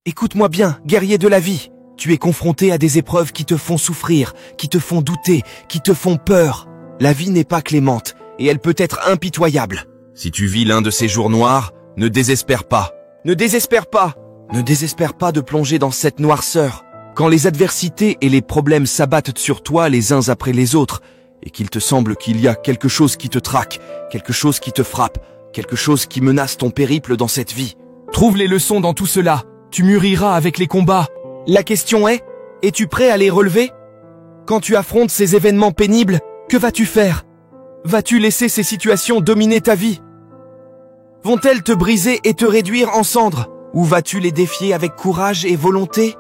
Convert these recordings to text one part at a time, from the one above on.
Écoute-moi bien, guerrier de la vie. Tu es confronté à des épreuves qui te font souffrir, qui te font douter, qui te font peur. La vie n'est pas clémente et elle peut être impitoyable. Si tu vis l'un de ces jours noirs, ne désespère pas. Ne désespère pas. Ne désespère pas de plonger dans cette noirceur. Quand les adversités et les problèmes s'abattent sur toi les uns après les autres, et qu'il te semble qu'il y a quelque chose qui te traque, quelque chose qui te frappe, quelque chose qui menace ton périple dans cette vie. Trouve les leçons dans tout cela. Tu mûriras avec les combats. La question est, es-tu prêt à les relever? Quand tu affrontes ces événements pénibles, que vas-tu faire? Vas-tu laisser ces situations dominer ta vie? Vont-elles te briser et te réduire en cendres? Ou vas-tu les défier avec courage et volonté?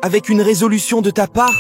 Avec une résolution de ta part?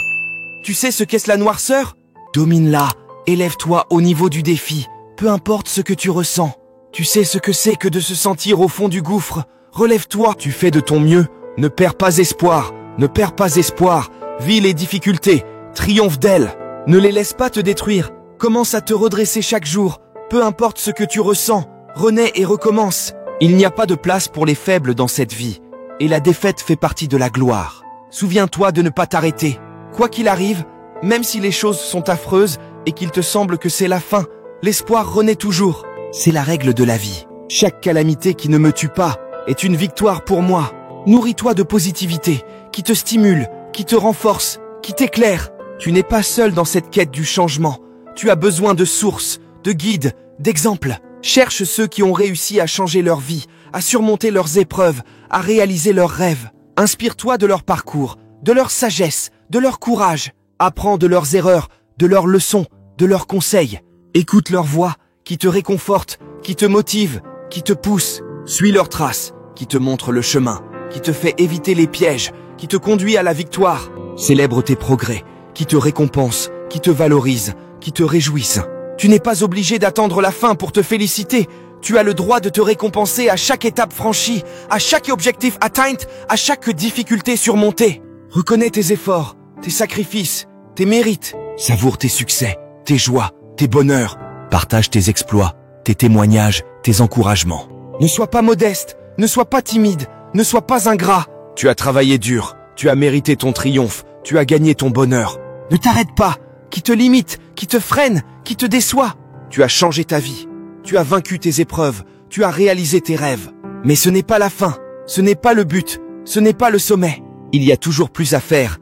Tu sais ce qu'est la noirceur? Domine-la, élève-toi au niveau du défi, peu importe ce que tu ressens. Tu sais ce que c'est que de se sentir au fond du gouffre. Relève-toi, tu fais de ton mieux, ne perds pas espoir, ne perds pas espoir. Vis les difficultés, triomphe d'elles, ne les laisse pas te détruire. Commence à te redresser chaque jour, peu importe ce que tu ressens, renais et recommence. Il n'y a pas de place pour les faibles dans cette vie, et la défaite fait partie de la gloire. Souviens-toi de ne pas t'arrêter. Quoi qu'il arrive, même si les choses sont affreuses et qu'il te semble que c'est la fin, l'espoir renaît toujours. C'est la règle de la vie. Chaque calamité qui ne me tue pas est une victoire pour moi. Nourris-toi de positivité, qui te stimule, qui te renforce, qui t'éclaire. Tu n'es pas seul dans cette quête du changement. Tu as besoin de sources, de guides, d'exemples. Cherche ceux qui ont réussi à changer leur vie, à surmonter leurs épreuves, à réaliser leurs rêves. Inspire-toi de leur parcours, de leur sagesse, de leur courage. Apprends de leurs erreurs, de leurs leçons, de leurs conseils. Écoute leur voix, qui te réconforte, qui te motive, qui te pousse. Suis leurs traces, qui te montre le chemin, qui te fait éviter les pièges, qui te conduit à la victoire. Célèbre tes progrès, qui te récompense, qui te valorise, qui te réjouissent. Tu n'es pas obligé d'attendre la fin pour te féliciter. Tu as le droit de te récompenser à chaque étape franchie, à chaque objectif atteint, à chaque difficulté surmontée. Reconnais tes efforts, tes sacrifices, tes mérites. Savoure tes succès, tes joies, tes bonheurs. Partage tes exploits, tes témoignages, tes encouragements. Ne sois pas modeste, ne sois pas timide, ne sois pas ingrat. Tu as travaillé dur, tu as mérité ton triomphe, tu as gagné ton bonheur. Ne t'arrête pas, qui te limite, qui te freine, qui te déçoit. Tu as changé ta vie, tu as vaincu tes épreuves, tu as réalisé tes rêves. Mais ce n'est pas la fin, ce n'est pas le but, ce n'est pas le sommet. Il y a toujours plus à faire,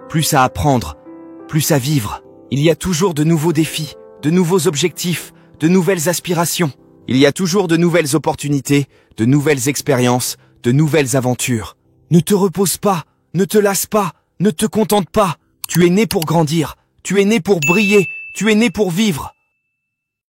plus à apprendre, plus à vivre. Il y a toujours de nouveaux défis, de nouveaux objectifs, de nouvelles aspirations. Il y a toujours de nouvelles opportunités, de nouvelles expériences, de nouvelles aventures. Ne te repose pas, ne te lasse pas, ne te contente pas. Tu es né pour grandir, tu es né pour briller, tu es né pour vivre.